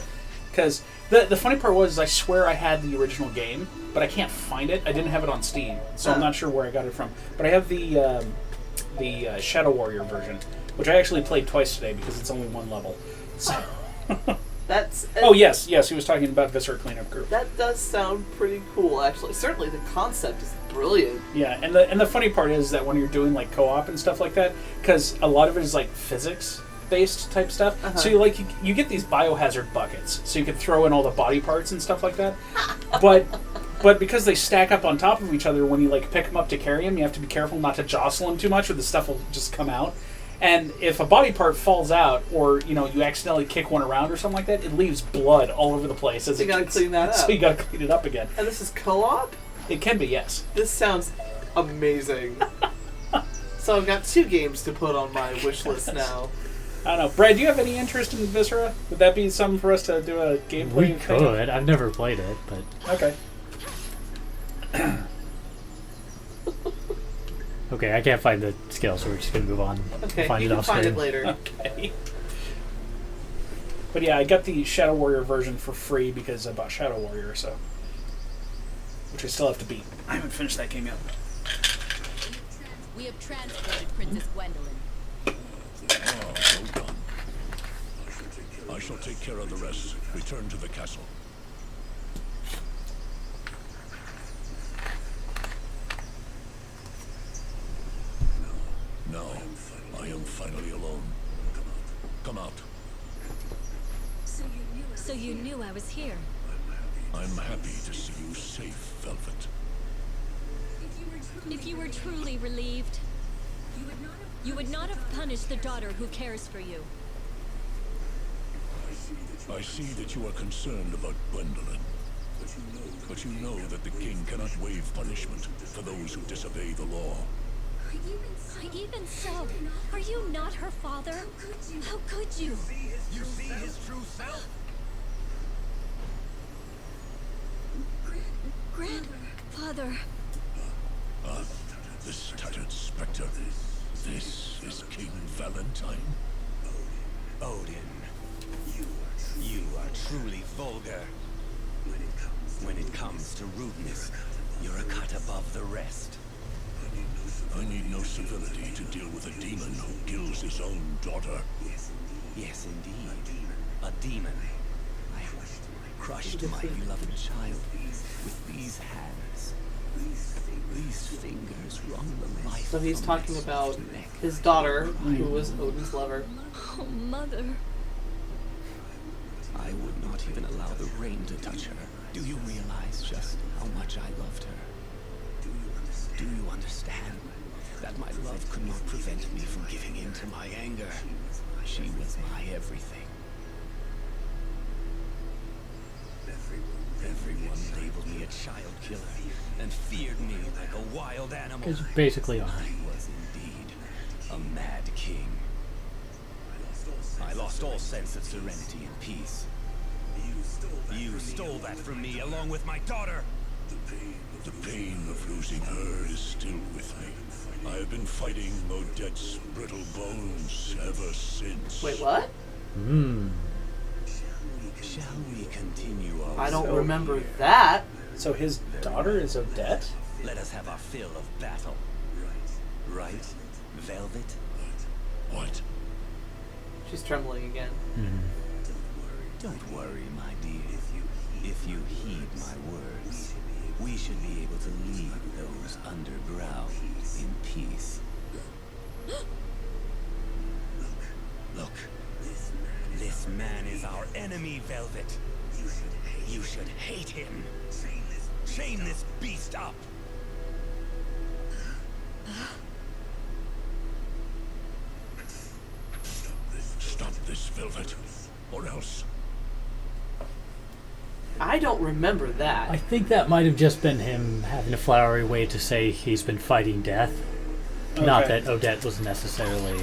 Because the funny part was, I swear I had the original game, but I can't find it. I didn't have it on Steam, so I'm not sure where I got it from. But I have the Shadow Warrior version, which I actually played twice today because it's only one level. So. That's... Oh, yes, he was talking about Viscera Cleanup Crew. That does sound pretty cool, actually. Certainly the concept is brilliant. Yeah, and the funny part is that when you're doing like co-op and stuff like that, because a lot of it is like physics-based type stuff, so you get these biohazard buckets, so you can throw in all the body parts and stuff like that. But because they stack up on top of each other, when you like pick them up to carry them, you have to be careful not to jostle them too much, or the stuff will just come out. And if a body part falls out, or you accidentally kick one around or something like that, it leaves blood all over the place. So you gotta clean that up. So you gotta clean it up again. And this is co-op? It can be, yes. This sounds Amazing. So I've got 2 games to put on my wish list now. I don't know. Brad, do you have any interest in Viscera? Would that be something for us to do a gameplay We thing? could. I've never played it, but Okay. okay, I can't find the skill, so we're just gonna move on. Okay, Find you it can off find screen. it later. Okay. But yeah, I got the Shadow Warrior version for free because I bought Shadow Warrior, so. Which I still have to beat. I haven't finished that game yet. We have transported Princess Gwendolyn. Well done. I shall take care of the rest. Return to the castle. Now, I am finally alone. Come out. So you knew I was here. I'm happy to see you safe, Velvet. If you were truly relieved, you would not have punished the daughter who cares for you. I see that you are concerned about Gwendolyn. But you know that the king cannot waive punishment for those who disobey the law. Even so, are you not her father? How could you? You see his true self? Grandfather. This tattered specter. This is King Valentine. Odin, you are truly vulgar. When it comes to rudeness, you're a cut above the rest. I need no civility to deal with a demon who kills his own daughter. Yes, indeed. A demon. I crushed my beloved child with these hands. These fingers wrung the life. So he's from talking my about neck. his daughter, who was Odin's lover. Oh, Mother. I would not even allow the rain to touch her. Do you realize just how much I loved her? Do you understand that my love could not prevent me from giving in to my anger? She was my everything. Everyone labeled me a child killer and feared me like a wild animal. Because basically, I was indeed a mad king. I lost all sense of serenity and peace. You stole that from me along with my daughter. The pain of losing her is still with me. I have been fighting Odette's brittle bones ever since. Wait, what? Shall we continue our I don't So- remember that. So his daughter is Odette? Let us have our fill of battle. Right, Velvet? What? She's trembling again. Don't worry, my dear. If you heed my words, we should be able to leave those underground in peace. Look. This man is our enemy, Velvet. You should hate him. Chain this beast up. Stop this, Velvet, or else. I don't remember I that. think that might have just been him having a flowery way to say he's been fighting death. Not Okay. that Odette was necessarily.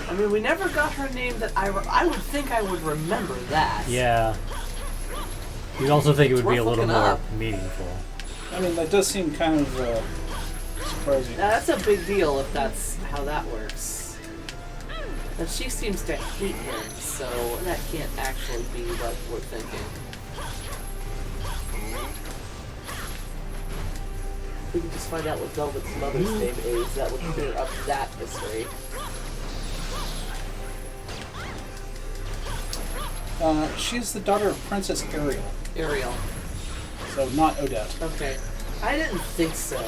I mean, we never got her name that I would think I would remember that. Yeah. You'd also think it would It's be a worth little looking more up. meaningful. I mean, that does seem kind of surprising. Now, that's a big deal if that's how that works. And she seems to hate him, so that can't actually be what we're thinking. If we can just find out what Velvet's mother's name is, that would clear up that mystery. She's the daughter of Princess Ariel, Ariel. so not Odette. Okay. I didn't think so.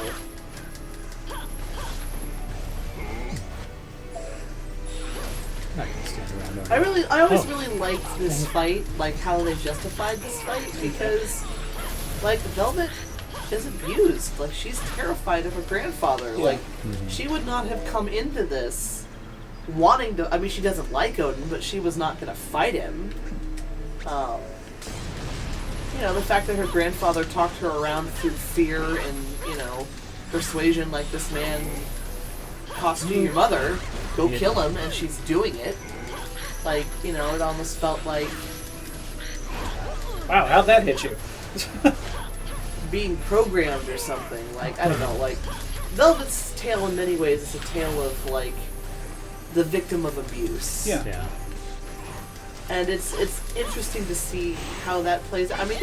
Not gonna stand around over it. I always Oh. really liked this fight, like how they justified this fight, because, like, Velvet is abused. Like, she's terrified of her grandfather. Yeah. Like, she would not have come into this wanting to. I mean, she doesn't like Odin, but she was not going to fight him. You know, the fact that her grandfather talked her around through fear and, you know, persuasion, like, this man cost you your mother, go kill him, and she's doing it. Like, you know, it almost felt like Wow, how'd that hit you? being programmed or something. Like, I don't know, like, Velvet's tale in many ways is a tale of, like, the victim of abuse. Yeah. Yeah. And it's interesting to see how that plays out. I mean,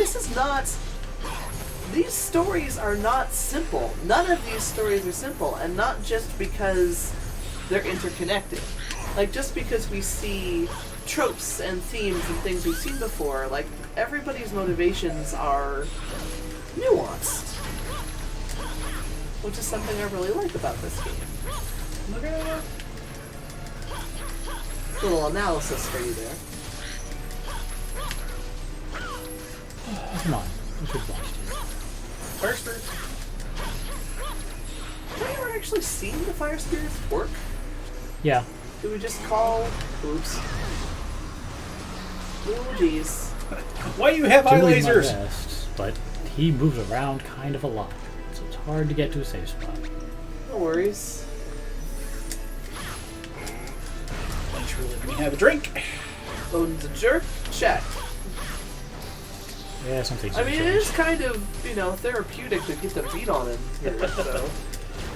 these stories are not simple. None of these stories are simple, and not just because they're interconnected. Like, just because we see tropes and themes and things we've seen before, like, everybody's motivations are nuanced. Which is something I really like about this game. Look at that. A little analysis for you there. Come on. We should watch it. Fire spirits. Have I ever actually seen the fire spirits work? Yeah. Do we just call... Oops. Oh, jeez. Why do you have eye Doing my lasers? best, but he moves around kind of a lot, so it's hard to get to a safe spot. No worries. Thanks for letting me have a drink. Odin's a jerk? Check. Yeah, something's I mean, it changed. is kind of, you know, therapeutic to get the beat on him here, so...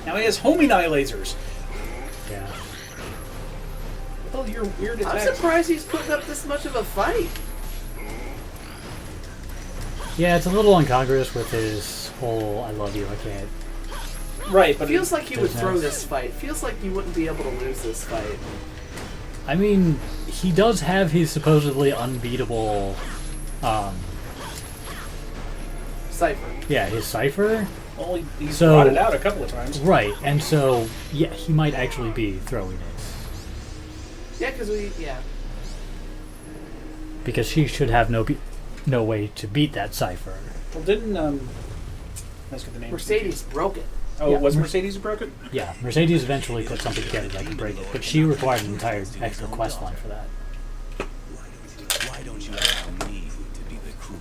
Now he has homing eye lasers. Yeah. Oh, your weird I'm attacks. surprised he's putting up this much of a fight. Yeah, it's a little incongruous with his whole "I love you, I can't." Right, but Feels like you would throw business. this fight. Feels like you wouldn't be able to lose this fight. I mean, he does have his supposedly unbeatable, Cypher. yeah, his cipher. well, he's So- brought it out a couple of times. Right, and so, yeah, he might actually be throwing it. Yeah, because Because she should have no way to beat that cipher. Well, didn't let's get the name. Mercedes broke it. Oh, Yeah. was Mercedes broken? Yeah, Mercedes eventually put something together that could break it, but she required an entire extra quest line for that. Why don't you allow me to be the crew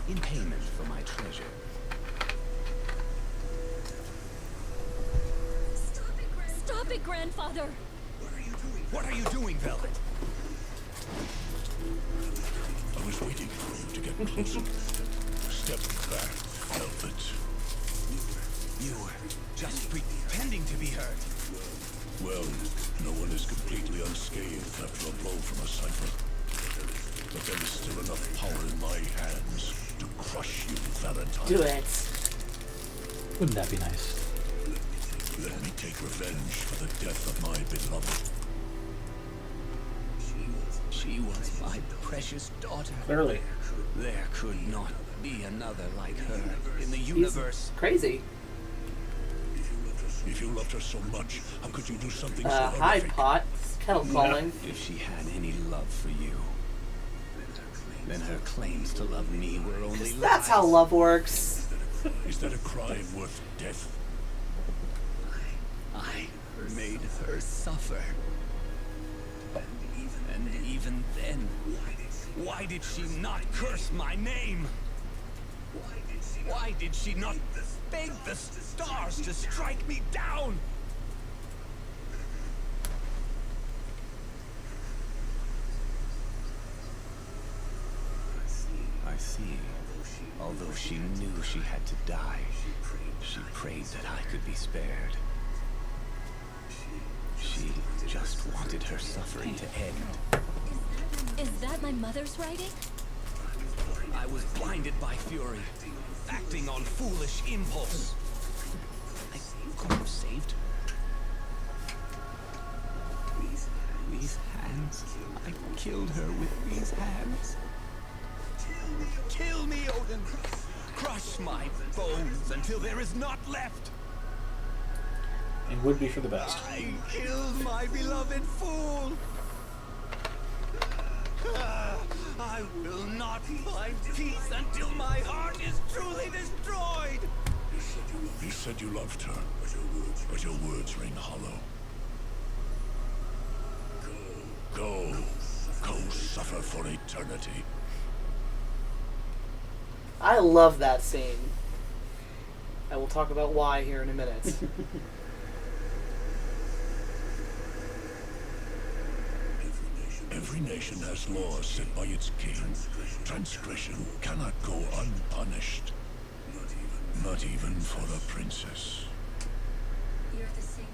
in payment for my treasure? Stop it, grandfather! What are you doing, Velvet? I was waiting for you to get closer. Step back, Velvet. You were just pretending to be hurt. Well, no one is completely unscathed after a blow from a cipher. But there is still enough power in my hands to crush you, Valentine. Do it. Wouldn't that be nice? Let me take revenge for the death of my beloved. She was my precious daughter. Clearly. There could not be another like her in the He's universe. crazy. If you loved her so much, how could you do something so Hi, horrific? Pot. Kettle calling. If she had any love for you, then her claims to love me were only lies. That's how love works. Is that a crime worth death? I made her suffer. And even then, why did she not curse my name? Why did she not beg the stars to strike me down? I see. Although she knew she had to die, she prayed that I could be spared. She just wanted her suffering to end. Is that my mother's writing? I was blinded by fury, acting on foolish impulse. I could have saved her. These hands, I killed her with these hands. Kill me, Odin! Crush my bones until there is not left! It would be for the best. I killed my beloved fool! I will not find peace until my heart is truly destroyed! You said you loved her, but your words ring hollow. Go suffer for eternity. I love that scene. I will talk about why here in a minute. Every nation has laws set by its king. Transgression cannot go unpunished. Not even for a princess.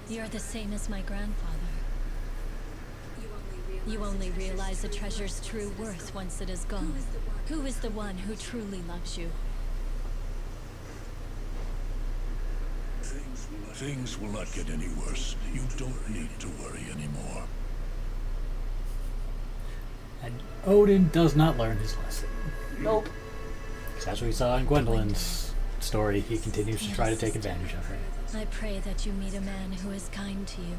You're the same as my grandfather. You only realize a treasure's true worth once it is gone. Who is the one who truly loves you? Things will not get any worse. You don't need to worry anymore. And Odin does not learn his lesson. Nope. Because as we saw in Gwendolyn's story, he continues to try to take advantage of her. I pray that you meet a man who is kind to you,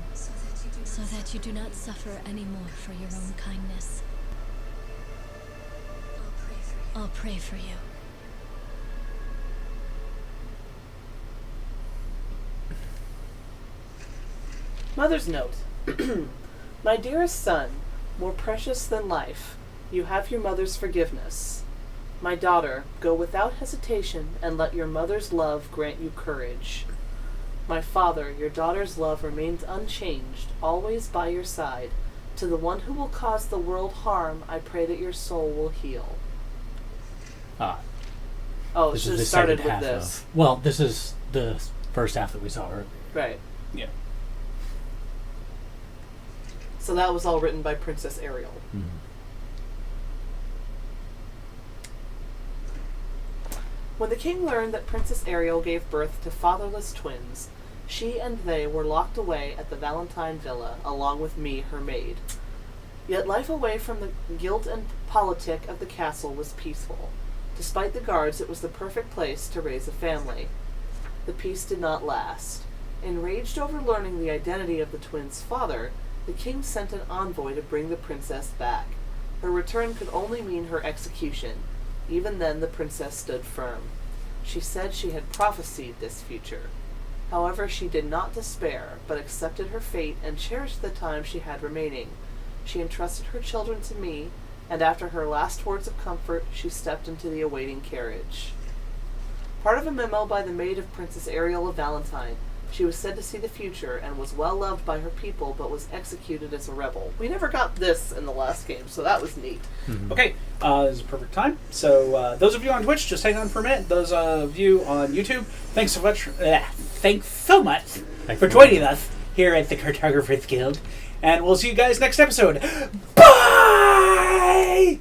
so that you do not suffer any more for your own kindness. I'll pray for you. Mother's note. My dearest son, more precious than life, you have your mother's forgiveness. My daughter, go without hesitation and let your mother's love grant you courage. My father, your daughter's love remains unchanged, always by your side. To the one who will cause the world harm, I pray that your soul will heal. Ah, Oh, it this should is have the started second with half this. of... Well, this is the first half that we saw earlier. Right. Yeah. So that was all written by Princess Ariel. Mhm. When the king learned that Princess Ariel gave birth to fatherless twins, she and they were locked away at the Valentine Villa, along with me, her maid. Yet life away from the guilt and politic of the castle was peaceful. Despite the guards, it was the perfect place to raise a family. The peace did not last. Enraged over learning the identity of the twins' father, the king sent an envoy to bring the princess back. Her return could only mean her execution. Even then, the princess stood firm. She said she had prophesied this future. However, she did not despair, but accepted her fate and cherished the time she had remaining. She entrusted her children to me, and after her last words of comfort, she stepped into the awaiting carriage. Part of a memo by the maid of Princess Ariel of Valentine. She was said to see the future and was well loved by her people, but was executed as a rebel. We never got this in the last game, so that was neat. Mhm. Okay, this is a perfect time. So those of you on Twitch, just hang on for a minute. Those of you on YouTube, thanks so much. Thanks so much for joining us here at the Cartographers Guild, and we'll see you guys next episode. Bye.